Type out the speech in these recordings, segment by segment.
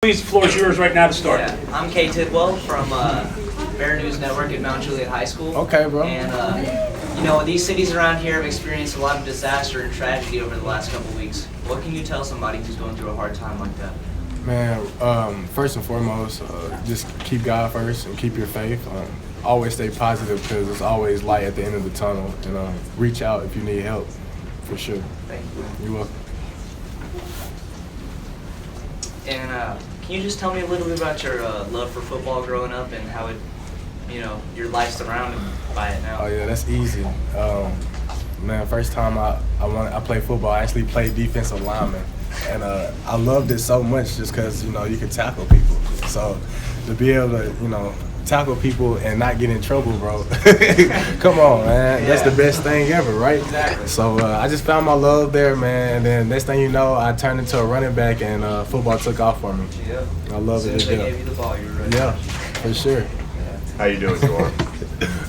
Please, the floor is yours right now to start. Yeah, I'm Cade Tidwell from Bear News Network at Mount Juliet High School. Okay, bro. And these cities around here have experienced a lot of disaster and tragedy over the last couple weeks. What can you tell somebody who's going through a hard time like that? Man, first and foremost, just keep God first and keep your faith. Always stay positive because there's always light at the end of the tunnel. And reach out if you need help, for sure. Thank you. You're welcome. And can you just tell me a little bit about your love for football growing up and how it, your life's surrounded by it now? Oh yeah, that's easy. Man, first time I played football, I actually played defensive lineman, and I loved it so much just because you could tackle people. So to be able to tackle people and not get in trouble, bro. Come on, man. That's the best thing ever, right? Exactly. So I just found my love there, man. And then next thing you know, I turned into a running back, and football took off for me. Yeah. I love it. As soon as they gave you the ball, you were ready. Yeah, for sure. How you doing, Jauan?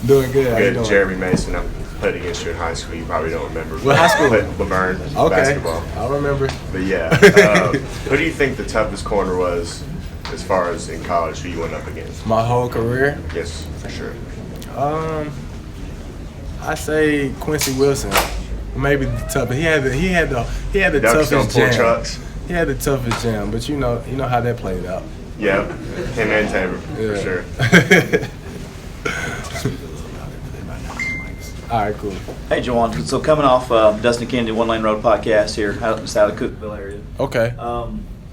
Doing good. How you doing? Jeremy Mason. I played against you in high school. You probably don't remember. What high school? I played Laverne basketball. I remember. But yeah, who do you think the toughest corner was as far as in college? Who you went up against? My whole career? Yes, for sure. I say Quincy Wilson. Maybe the toughest. He had the toughest jam. Trucks. He had the toughest jam, but you know how that played out. Yeah, him and Tabor, for sure. All right, cool. Hey, Jauan. So coming off Dustin Kennedy One Lane Road podcast here, out of the Cookville area. Okay.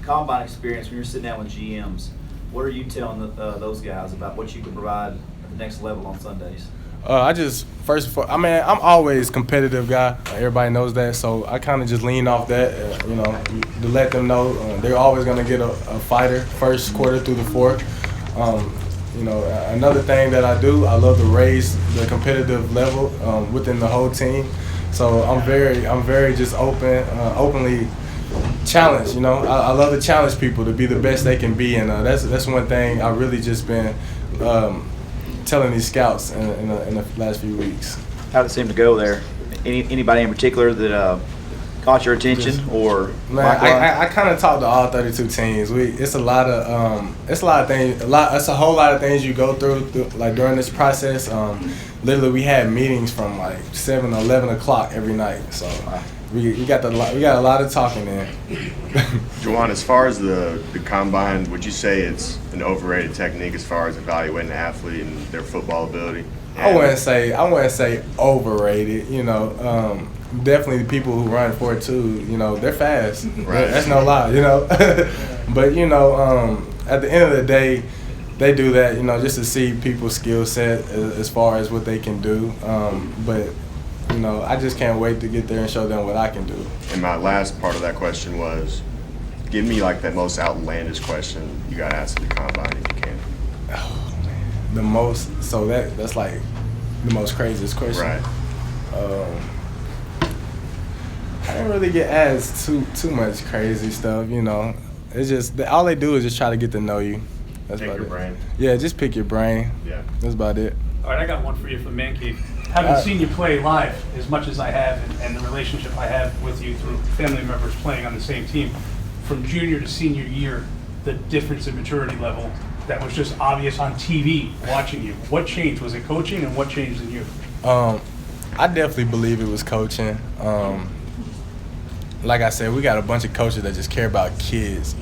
Combine experience, when you're sitting down with GMs, what are you telling those guys about what you can provide at the next level on Sundays? I'm always a competitive guy. Everybody knows that, so I kind of just lean off that, to let them know they're always going to get a fighter first quarter through the fourth. Another thing that I do, I love to raise the competitive level within the whole team. So I'm very just openly challenged. I love to challenge people to be the best they can be, and that's one thing I really just been telling these scouts in the last few weeks. How did it seem to go there? Anybody in particular that caught your attention, or? Man, I kind of talked to all 32 teams. It's a lot of things. It's a whole lot of things you go through like during this process. Literally, we had meetings from like 7 or 11 o'clock every night. So we got a lot of talking in. Jauan, as far as the combine, would you say it's an overrated technique as far as evaluating an athlete and their football ability? I wouldn't say overrated. Definitely the people who run 4.2, they're fast. Right. That's no lie. But at the end of the day, they do that, just to see people's skill set as far as what they can do. But I just can't wait to get there and show them what I can do. And my last part of that question was, give me like that most outlandish question you got asked at the combine if you can. Oh man, that's like the most craziest question. Right. I didn't really get asked too much crazy stuff. It's just all they do is just try to get to know you. That's pick about your it. brain. Yeah, just pick your brain. Yeah. That's about it. All right, I got one for you from Man Cave. Having seen you play live as much as I have, and the relationship I have with you through family members playing on the same team, from junior to senior year, the difference in maturity level that was just obvious on TV watching you. What changed? Was it coaching, and what changed in you? I definitely believe it was coaching. Like I said, we got a bunch of coaches that just care about kids.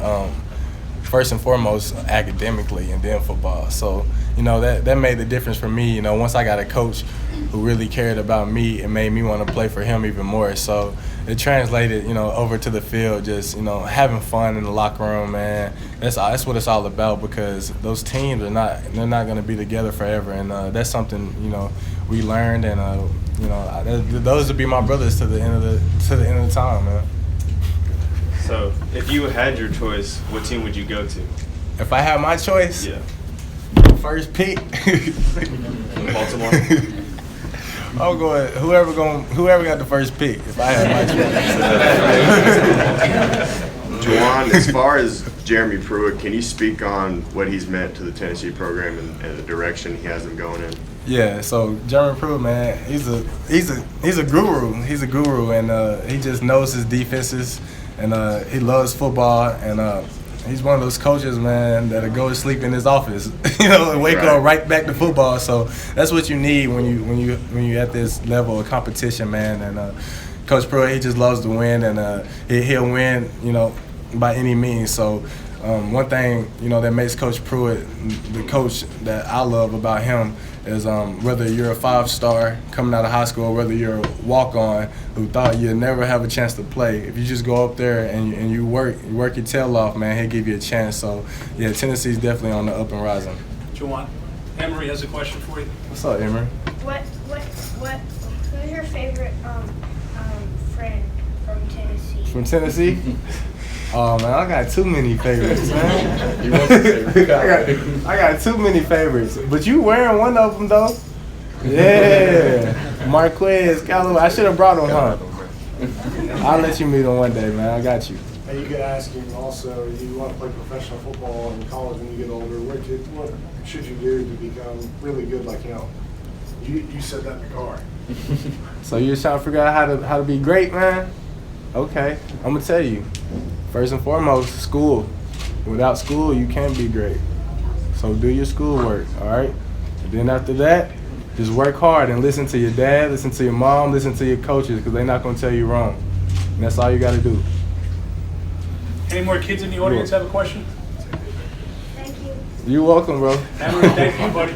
First and foremost, academically, and then football. So, that made the difference for me. Once I got a coach who really cared about me, it made me want to play for him even more. So it translated, over to the field, just, having fun in the locker room, man. That's what it's all about, because those teams they're not going to be together forever, and that's something, we learned, and those would be my brothers to the end of the time, man. So, if you had your choice, what team would you go to? If I had my choice, Yeah. first pick. Baltimore? I'm going whoever got the first pick. If I had my choice. Jauan, as far as Jeremy Pruitt, can you speak on what he's meant to the Tennessee program and the direction he has them going in? Yeah, so Jeremy Pruitt, man, he's a guru. He's a guru, and he just knows his defenses, and he loves football, and he's one of those coaches, man, that'll go to sleep in his office, and wake up right back to football. So that's what you need when you at this level of competition, man. And Coach Pruitt, he just loves to win, and he'll win, by any means. So one thing, that makes Coach Pruitt the coach that I love about him is whether you're a 5-star coming out of high school, or whether you're a walk-on who thought you'd never have a chance to play, if you just go up there and you work your tail off, man, he'll give you a chance. So, yeah, Tennessee's definitely on the up and rising. Jauan, Emery has a question for you. What's up, Emery? Who's your favorite friend from Tennessee? From Tennessee? Oh, man, I got too many favorites, man. He wants a favorite. I got too many favorites. But you wearing one of them, though. Yeah. Marquez Callaway. I should have brought him, huh? I'll let you meet him one day, man. I got you. Hey, you could ask him also, you want to play professional football in college when you get older, what should you do to become really good like him? You said that in the car. So you're trying to figure out how to be great, man? Okay. I'm going to tell you. First and foremost, school. Without school, you can't be great. So do your schoolwork, all right? And then after that, just work hard and listen to your dad, listen to your mom, listen to your coaches, because they're not going to tell you wrong. And that's all you got to do. Any more kids in the audience have a question? Thank you. You're welcome, bro. Emery, thank you, buddy.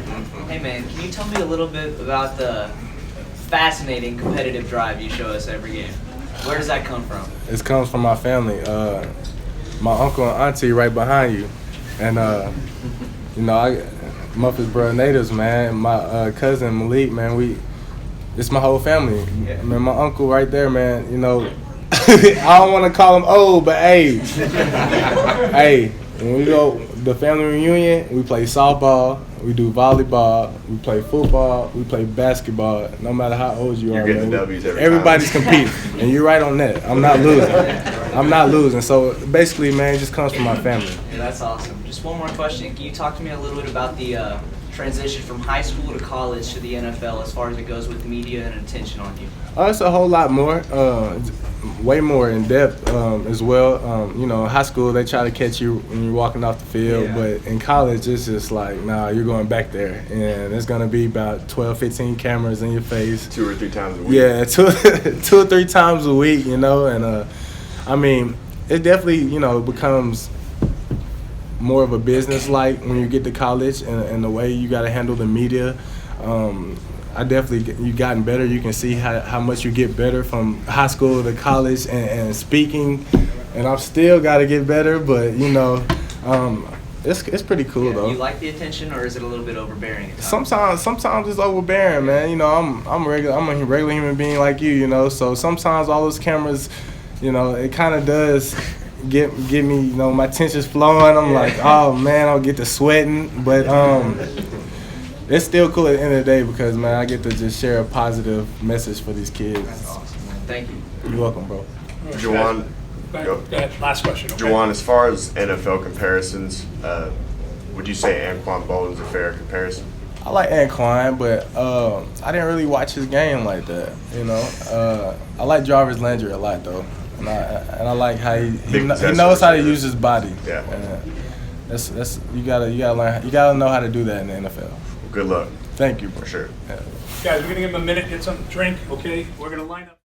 Hey man, can you tell me a little bit about the fascinating competitive drive you show us every game? Where does that come from? It comes from my family. My uncle and auntie right behind you. And, I Murfreesboro natives, man. My cousin Malik, man, it's my whole family. Yeah. Man, my uncle right there, man, I don't want to call him old, but hey, when we go the family reunion, we play softball, we do volleyball, we play football, we play basketball. No matter how old you You're are, getting man, the W's every everybody's time. competing, and you're right on that. I'm not losing. So basically, man, it just comes from my family. Yeah, that's awesome. Just one more question. Can you talk to me a little bit about the transition from high school to college to the NFL as far as it goes with media and attention on you? It's a whole lot more, way more in depth as well. High school, they try to catch you when you're walking off the field, Yeah. but in college, it's just like, nah, you're going back there. And there's going to be about 12, 15 cameras in your face. 2 or 3 times a week. Yeah, two or three times a week, and it definitely, becomes more of a business like when you get to college, and the way you got to handle the media. You've gotten better. You can see how much you get better from high school to college and speaking, and I've still got to get better, but it's pretty cool though. You like the attention, or is it a little bit overbearing at times? Sometimes it's overbearing, man. I'm a regular human being like you, so sometimes all those cameras, it kind of does get me, my tension's flowing. I'm like, oh man, I'll get to sweating, but it's still cool at the end of the day because, man, I get to just share a positive message for these kids. That's awesome, man. Thank you. You're welcome, bro. Jauan, Go ahead. Last question. Okay? Jauan, as far as NFL comparisons, would you say Anquan Bolden's a fair comparison? I like Anquan, but I didn't really watch his game like that. I like Jarvis Landry a lot though, and I like how he knows how to use his body. Yeah. That's you gotta learn. You gotta know how to do that in the NFL. Good luck. Thank you, bro. For sure. Yeah. Guys, we're going to give him a minute, get something to drink, okay? We're going to line up.